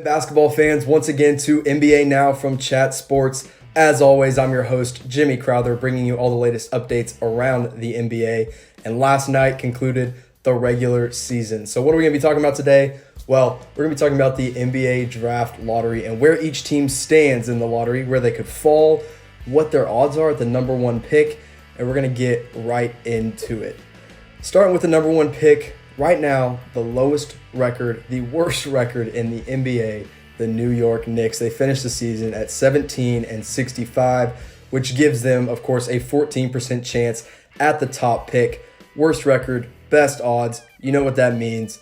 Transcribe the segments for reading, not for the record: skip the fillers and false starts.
Basketball fans, once again to NBA Now from Chat Sports. As always, I'm your host, Jimmy Crowther, bringing you all the latest updates around the NBA. And last night concluded the regular season. So what are we going to be talking about today? Well, we're going to be talking about the NBA Draft Lottery and where each team stands in the lottery, where they could fall, what their odds are at the number one pick, and we're going to get right into it. Starting with the number one pick, right now, the lowest record, the worst record in the NBA, the New York Knicks. They finished the season at 17-65, which gives them, of course, a 14% chance at the top pick. Worst record, best odds. You know what that means.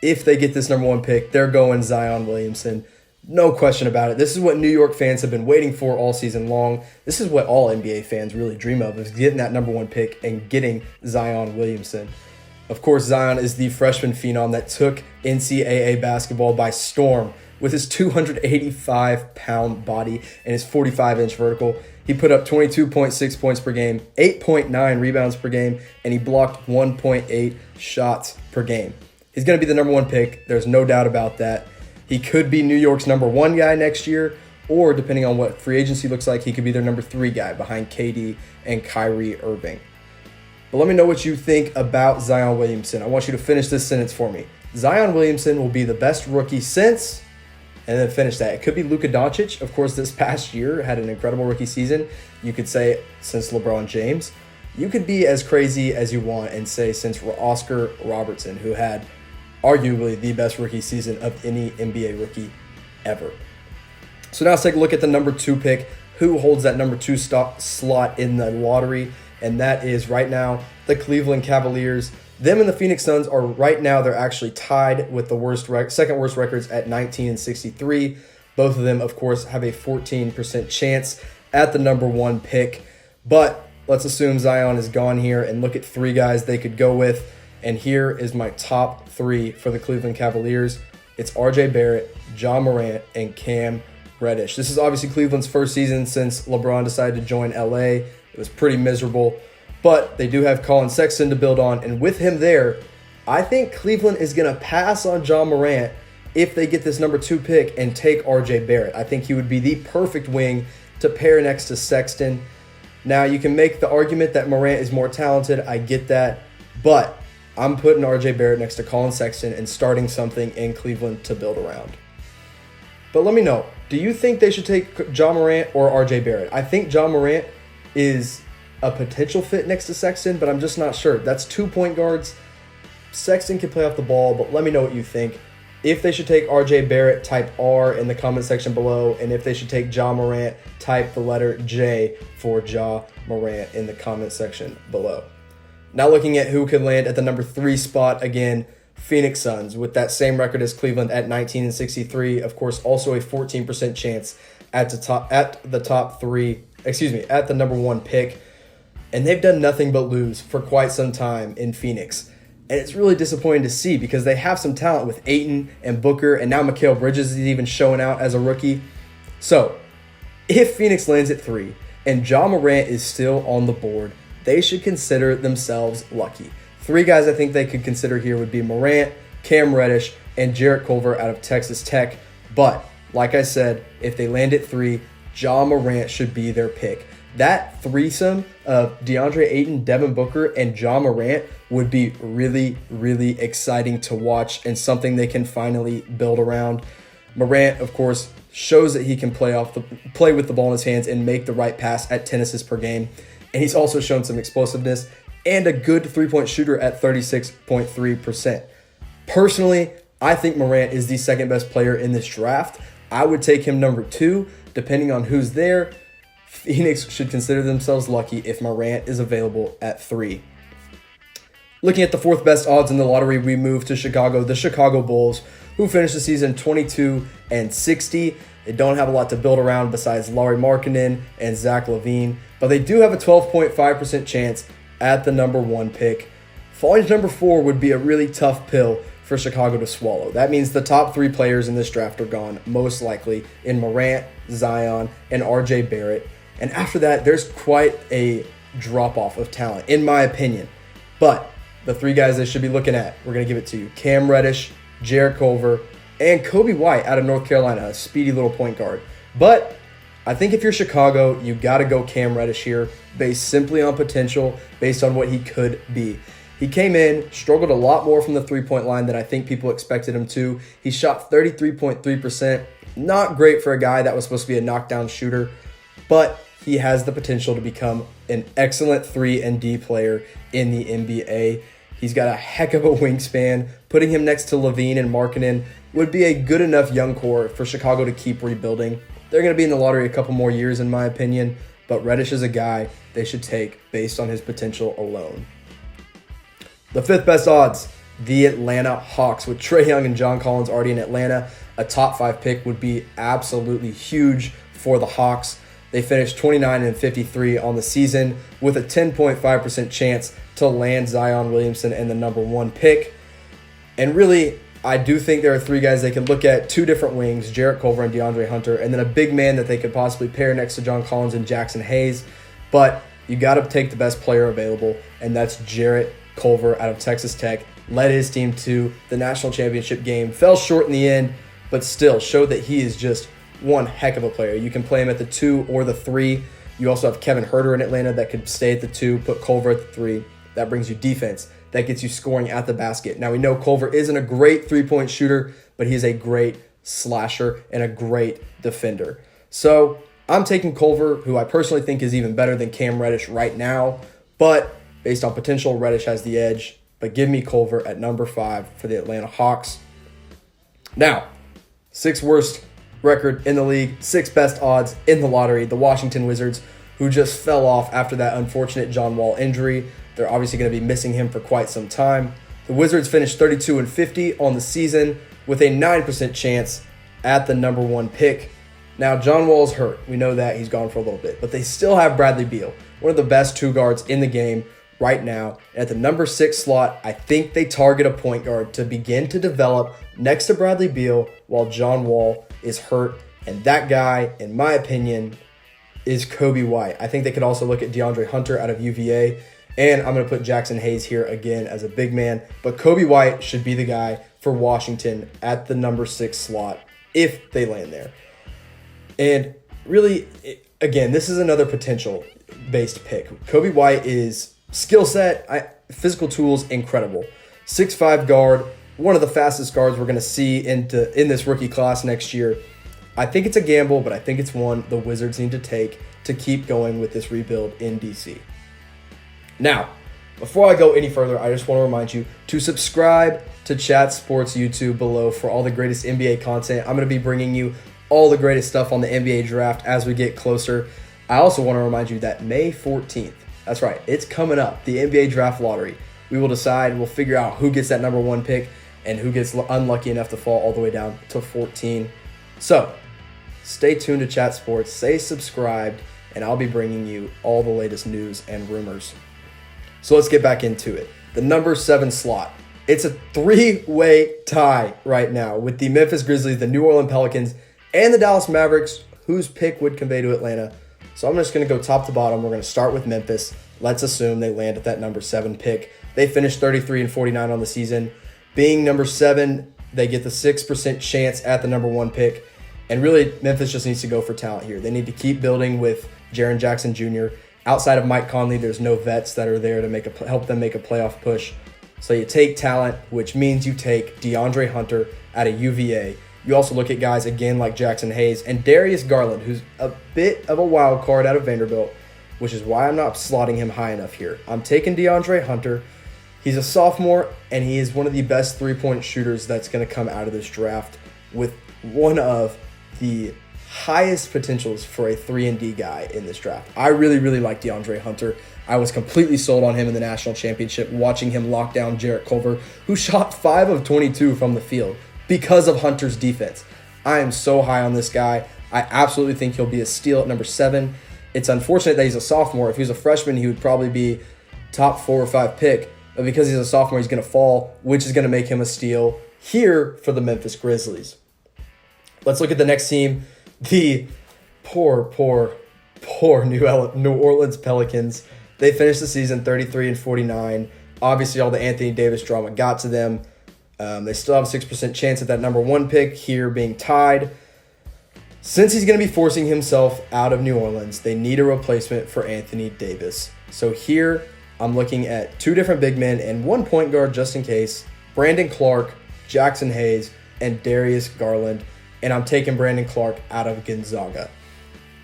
If they get this number one pick, they're going Zion Williamson. No question about it. This is what New York fans have been waiting for all season long. This is what all NBA fans really dream of, is getting that number one pick and getting Zion Williamson. Of course, Zion is the freshman phenom that took NCAA basketball by storm. With his 285-pound body and his 45-inch vertical, he put up 22.6 points per game, 8.9 rebounds per game, and he blocked 1.8 shots per game. He's going to be the number one pick. There's no doubt about that. He could be New York's number one guy next year, or depending on what free agency looks like, he could be their number three guy behind KD and Kyrie Irving. But let me know what you think about Zion Williamson. I want you to finish this sentence for me. Zion Williamson will be the best rookie since, and then finish that. It could be Luka Doncic. Of course, this past year had an incredible rookie season. You could say since LeBron James. You could be as crazy as you want and say since Oscar Robertson, who had arguably the best rookie season of any NBA rookie ever. So now let's take a look at the number two pick. Who holds that number two slot in the lottery? And that is right now the Cleveland Cavaliers. Them and the Phoenix Suns are right now, they're actually tied with the second worst records at 19-63. Both of them, of course, have a 14% chance at the number one pick. But let's assume Zion is gone here and look at three guys they could go with. And here is my top three for the Cleveland Cavaliers. It's RJ Barrett, Ja Morant, and Cam Reddish. This is obviously Cleveland's first season since LeBron decided to join LA. It was pretty miserable. But they do have Colin Sexton to build on. And with him there, I think Cleveland is going to pass on Ja Morant if they get this number two pick and take RJ Barrett. I think he would be the perfect wing to pair next to Sexton. Now, you can make the argument that Morant is more talented. I get that. But I'm putting RJ Barrett next to Colin Sexton and starting something in Cleveland to build around. But let me know, do you think they should take Ja Morant or RJ Barrett? I think Ja Morant is a potential fit next to Sexton, but I'm just not sure. That's 2 point guards. Sexton can play off the ball, but let me know what you think. If they should take RJ Barrett, type R in the comment section below. And if they should take Ja Morant, type the letter J for Ja Morant in the comment section below. Now looking at who could land at the number three spot, again, Phoenix Suns with that same record as Cleveland at 19-63. Of course, also a 14% chance at the number one pick. And they've done nothing but lose for quite some time in Phoenix. And it's really disappointing to see because they have some talent with Ayton and Booker, and now Mikal Bridges is even showing out as a rookie. So, if Phoenix lands at three and Ja Morant is still on the board, they should consider themselves lucky. Three guys I think they could consider here would be Morant, Cam Reddish, and Jarrett Culver out of Texas Tech. But, like I said, if they land at three, Ja Morant should be their pick. That threesome of DeAndre Ayton, Devin Booker, and Ja Morant would be really, really exciting to watch and something they can finally build around. Morant, of course, shows that he can play with the ball in his hands and make the right pass at 10 assists per game. And he's also shown some explosiveness and a good three-point shooter at 36.3%. Personally, I think Morant is the second best player in this draft. I would take him number two, depending on who's there. Phoenix should consider themselves lucky if Morant is available at three. Looking at the fourth best odds in the lottery, we move to Chicago, the Chicago Bulls, who finished the season 22-60. They don't have a lot to build around besides Lauri Markkanen and Zach LaVine, but they do have a 12.5% chance at the number one pick. Falling to number four would be a really tough pill for Chicago to swallow. That means the top three players in this draft are gone, most likely, in Morant, Zion, and RJ Barrett. And after that, there's quite a drop-off of talent, in my opinion. But the three guys they should be looking at, we're going to give it to you. Cam Reddish, Jarrett Culver, and Kobe White out of North Carolina, a speedy little point guard. But I think if you're Chicago, you got to go Cam Reddish here, based simply on potential, based on what he could be. He came in, struggled a lot more from the three-point line than I think people expected him to. He shot 33.3%. Not great for a guy that was supposed to be a knockdown shooter, but he has the potential to become an excellent 3 and D player in the NBA. He's got a heck of a wingspan. Putting him next to Levine and Markkanen would be a good enough young core for Chicago to keep rebuilding. They're going to be in the lottery a couple more years, in my opinion, but Reddish is a guy they should take based on his potential alone. The 5th best odds, the Atlanta Hawks. With Trae Young and John Collins already in Atlanta, a top 5 pick would be absolutely huge for the Hawks. They finished 29-53 on the season with a 10.5% chance to land Zion Williamson and the number 1 pick. And really, I do think there are 3 guys they could look at, 2 different wings, Jarrett Culver and DeAndre Hunter, and then a big man that they could possibly pair next to John Collins and Jackson Hayes. But you got to take the best player available, and that's Jarrett Culver out of Texas Tech. Led his team to the national championship game, fell short in the end, but still showed that he is just one heck of a player. You can play him at the 2 or the 3. You also have Kevin Huerter in Atlanta that could stay at the 2, put Culver at the 3. That brings you defense. That gets you scoring at the basket. Now, we know Culver isn't a great three-point shooter, but he is a great slasher and a great defender. So I'm taking Culver, who I personally think is even better than Cam Reddish right now, but based on potential, Reddish has the edge. But give me Culver at number 5 for the Atlanta Hawks. Now, 6th worst record in the league, 6th best odds in the lottery, the Washington Wizards, who just fell off after that unfortunate John Wall injury. They're obviously going to be missing him for quite some time. The Wizards finished 32-50 on the season with a 9% chance at the number 1 pick. Now, John Wall's hurt. We know that. He's gone for a little bit. But they still have Bradley Beal, one of the best 2 guards in the game right now. And at the number 6 slot, I think they target a point guard to begin to develop next to Bradley Beal while John Wall is hurt. And that guy, in my opinion, is Kobe White. I think they could also look at DeAndre Hunter out of UVA. And I'm going to put Jackson Hayes here again as a big man. But Kobe White should be the guy for Washington at the number 6 slot if they land there. And really, again, this is another potential-based pick. Kobe White is skill set, physical tools, incredible. 6'5" guard, one of the fastest guards we're going to see in this rookie class next year. I think it's a gamble, but I think it's one the Wizards need to take to keep going with this rebuild in DC. Now, before I go any further, I just want to remind you to subscribe to Chat Sports YouTube below for all the greatest NBA content. I'm going to be bringing you all the greatest stuff on the NBA draft as we get closer. I also want to remind you that May 14th, that's right, it's coming up, the NBA draft lottery. We will decide, we'll figure out who gets that number 1 pick and who gets unlucky enough to fall all the way down to 14. So, stay tuned to Chat Sports, stay subscribed, and I'll be bringing you all the latest news and rumors. So let's get back into it. The number 7 slot. It's a 3-way tie right now with the Memphis Grizzlies, the New Orleans Pelicans, and the Dallas Mavericks, whose pick would convey to Atlanta. So I'm just going to go top to bottom. We're going to start with Memphis. Let's assume they land at that number 7 pick. They finished 33-49 on the season. Being number 7, they get the 6% chance at the number 1 pick. And really, Memphis just needs to go for talent here. They need to keep building with Jaren Jackson Jr. Outside of Mike Conley, there's no vets that are there to help them make a playoff push. So you take talent, which means you take DeAndre Hunter out of UVA. You also look at guys, again, like Jackson Hayes and Darius Garland, who's a bit of a wild card out of Vanderbilt, which is why I'm not slotting him high enough here. I'm taking DeAndre Hunter. He's a sophomore, and he is one of the best three-point shooters that's going to come out of this draft with one of the highest potentials for a 3-and-D guy in this draft. I really, really like DeAndre Hunter. I was completely sold on him in the national championship, watching him lock down Jarrett Culver, who shot 5 of 22 from the field because of Hunter's defense. I am so high on this guy. I absolutely think he'll be a steal at number 7. It's unfortunate that he's a sophomore. If he was a freshman, he would probably be top 4 or 5 pick. But because he's a sophomore, he's going to fall, which is going to make him a steal here for the Memphis Grizzlies. Let's look at the next team. The poor New Orleans Pelicans. They finished the season 33-49. Obviously, all the Anthony Davis drama got to them. They still have a 6% chance at that number 1 pick here being tied. Since he's going to be forcing himself out of New Orleans, they need a replacement for Anthony Davis. So here I'm looking at 2 different big men and 1 point guard just in case. Brandon Clark, Jackson Hayes, and Darius Garland. And I'm taking Brandon Clark out of Gonzaga.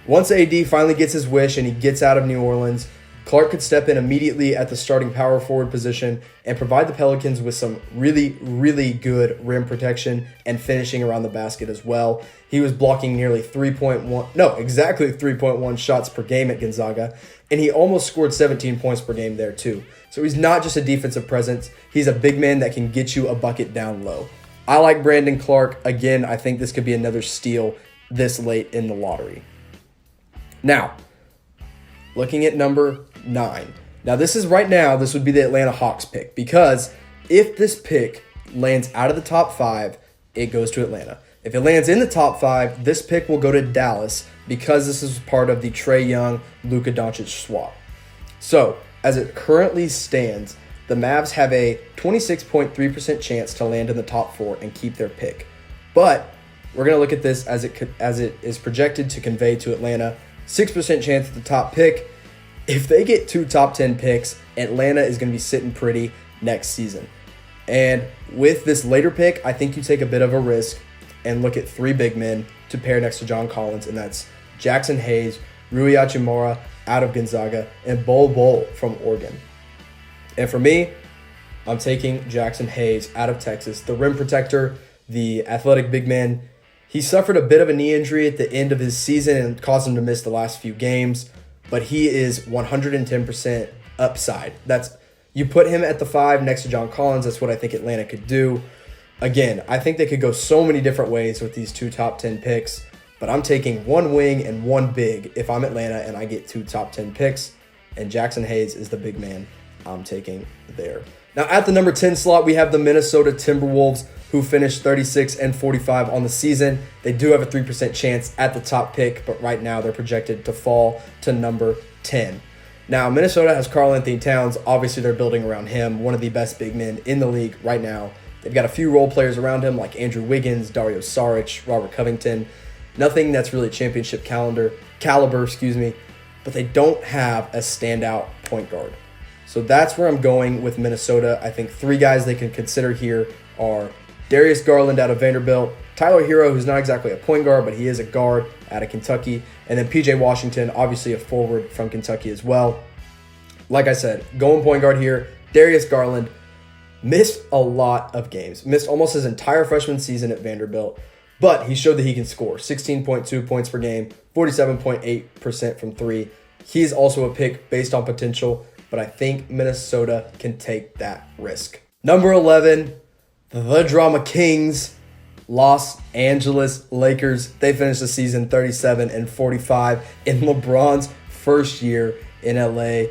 Once AD finally gets his wish and he gets out of New Orleans, Clark could step in immediately at the starting power forward position and provide the Pelicans with some really, really good rim protection and finishing around the basket as well. He was blocking nearly exactly 3.1 shots per game at Gonzaga, and he almost scored 17 points per game there too. So he's not just a defensive presence, he's a big man that can get you a bucket down low. I like Brandon Clark. Again, I think this could be another steal this late in the lottery. Now, looking at number 9. Now, this would be the Atlanta Hawks pick, because if this pick lands out of the top 5, it goes to Atlanta. If it lands in the top 5, this pick will go to Dallas, because this is part of the Trae Young, Luka Doncic swap. So, as it currently stands, the Mavs have a 26.3% chance to land in the top 4 and keep their pick. But we're going to look at this as it is projected to convey to Atlanta. 6% chance at the top pick. If they get 2 top 10 picks, Atlanta is going to be sitting pretty next season. And with this later pick, I think you take a bit of a risk and look at 3 big men to pair next to John Collins, and that's Jackson Hayes, Rui Hachimura out of Gonzaga, and Bol from Oregon. And for me, I'm taking Jackson Hayes out of Texas, the rim protector, the athletic big man. He suffered a bit of a knee injury at the end of his season and caused him to miss the last few games, but he is 110% upside. You put him at the 5 next to John Collins. That's what I think Atlanta could do. Again, I think they could go so many different ways with these 2 top 10 picks, but I'm taking 1 wing and 1 big if I'm Atlanta and I get 2 top 10 picks, and Jackson Hayes is the big man I'm taking there. Now, at the number 10 slot, we have the Minnesota Timberwolves, who finished 36-45 on the season. They do have a 3% chance at the top pick, but right now they're projected to fall to number 10. Now, Minnesota has Karl-Anthony Towns. Obviously, they're building around him, one of the best big men in the league right now. They've got a few role players around him like Andrew Wiggins, Dario Saric, Robert Covington. Nothing that's really championship caliber, but they don't have a standout point guard. So that's where I'm going with Minnesota. I think 3 guys they can consider here are Darius Garland out of Vanderbilt, Tyler Hero, who's not exactly a point guard, but he is a guard out of Kentucky, and then PJ Washington, obviously a forward from Kentucky as well. Like I said, going point guard here, Darius Garland missed a lot of games, missed almost his entire freshman season at Vanderbilt, but he showed that he can score 16.2 points per game, 47.8% from 3. He's also a pick based on potential, but I think Minnesota can take that risk. Number 11, the Drama Kings, Los Angeles Lakers. They finished the season 37-45 in LeBron's first year in LA.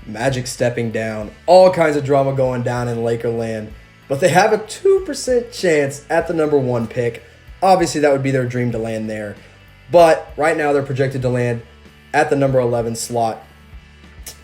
Magic stepping down, all kinds of drama going down in Lakerland, but they have a 2% chance at the number 1 pick. Obviously, that would be their dream to land there, but right now they're projected to land at the number 11 slot.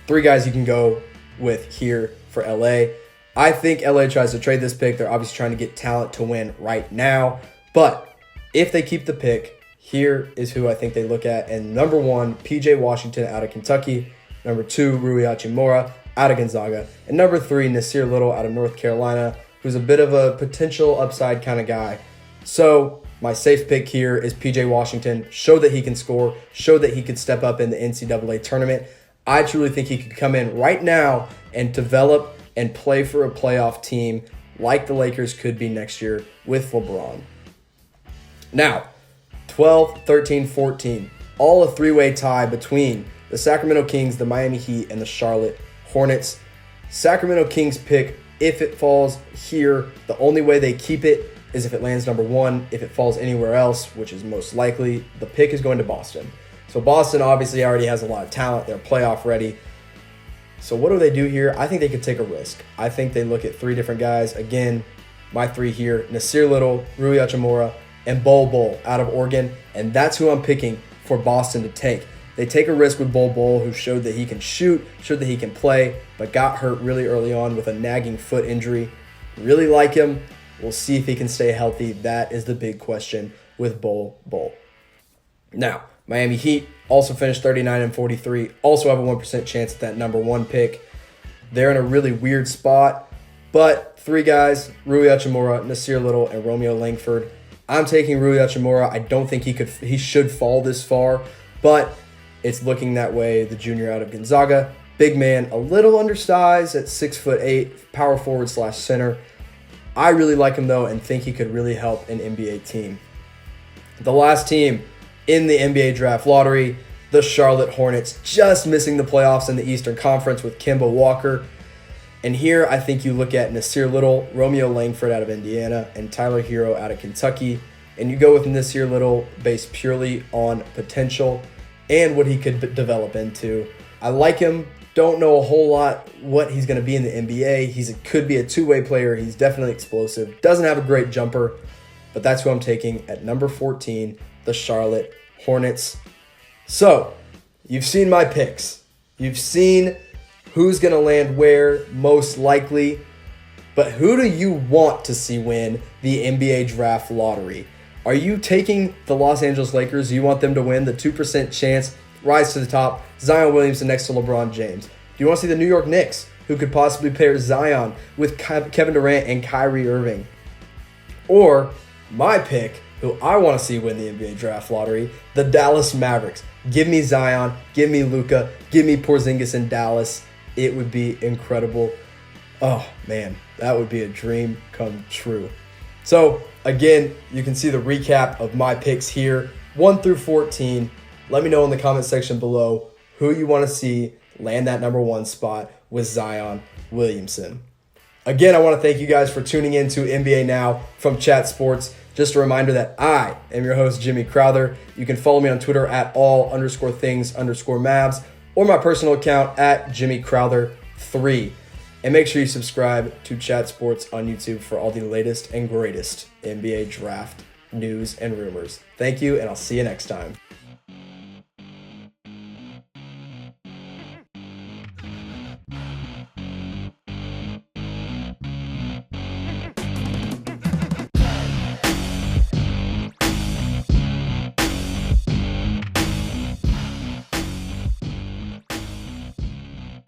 3 guys you can go with here for LA. I think LA tries to trade this pick. They're obviously trying to get talent to win right now. But if they keep the pick, here is who I think they look at. And number 1, PJ Washington out of Kentucky. Number 2, Rui Hachimura out of Gonzaga. And number 3, Nasir Little out of North Carolina, who's a bit of a potential upside kind of guy. So my safe pick here is PJ Washington. Show that he can score. Show that he could step up in the NCAA tournament. I truly think he could come in right now and develop and play for a playoff team like the Lakers could be next year with LeBron. Now, 12, 13, 14, all a 3-way tie between the Sacramento Kings, the Miami Heat, and the Charlotte Hornets. Sacramento Kings pick, if it falls here, the only way they keep it is if it lands number 1. If it falls anywhere else, which is most likely, the pick is going to Boston. So Boston obviously already has a lot of talent. They're playoff ready. So what do they do here? I think they could take a risk. I think they look at 3 different guys. Again, my 3 here, Nasir Little, Rui Hachimura, and Bol out of Oregon. And that's who I'm picking for Boston to take. They take a risk with Bol, who showed that he can shoot, showed that he can play, but got hurt really early on with a nagging foot injury. Really like him. We'll see if he can stay healthy. That is the big question with Bol Bol. Now, Miami Heat also finished 39-43, also have a 1% chance at that number 1 pick. They're in a really weird spot, but 3 guys, Rui Hachimura, Nasir Little, and Romeo Langford. I'm taking Rui Hachimura. I don't think he should fall this far, but it's looking that way. The junior out of Gonzaga, big man, a little undersized at 6'8", power forward / center. I really like him though and think he could really help an NBA team. The last team in the NBA draft lottery, the Charlotte Hornets, just missing the playoffs in the Eastern Conference with Kemba Walker. And here I think you look at Nasir Little, Romeo Langford out of Indiana, and Tyler Hero out of Kentucky. And you go with Nasir Little based purely on potential and what he could develop into. I like him. Don't know a whole lot what he's going to be in the NBA. He could be a two-way player. He's definitely explosive. Doesn't have a great jumper, but that's who I'm taking at number 14, the Charlotte Hornets. So, you've seen my picks. You've seen who's going to land where, most likely. But who do you want to see win the NBA draft lottery? Are you taking the Los Angeles Lakers? Do you want them to win the 2% chance, rise to the top, Zion Williamson next to LeBron James? Do you want to see the New York Knicks, who could possibly pair Zion with Kevin Durant and Kyrie Irving? Or my pick, who I want to see win the NBA draft lottery, the Dallas Mavericks. Give me Zion, give me Luka, give me Porzingis in Dallas. It would be incredible. Oh, man, that would be a dream come true. So, again, you can see the recap of my picks here, 1 through 14. Let me know in the comment section below who you want to see land that number 1 spot with Zion Williamson. Again, I want to thank you guys for tuning in to NBA Now from Chat Sports. Just a reminder that I am your host, Jimmy Crowther. You can follow me on Twitter at all_things_Mavs or my personal account at JimmyCrowther3. And make sure you subscribe to Chat Sports on YouTube for all the latest and greatest NBA draft news and rumors. Thank you, and I'll see you next time.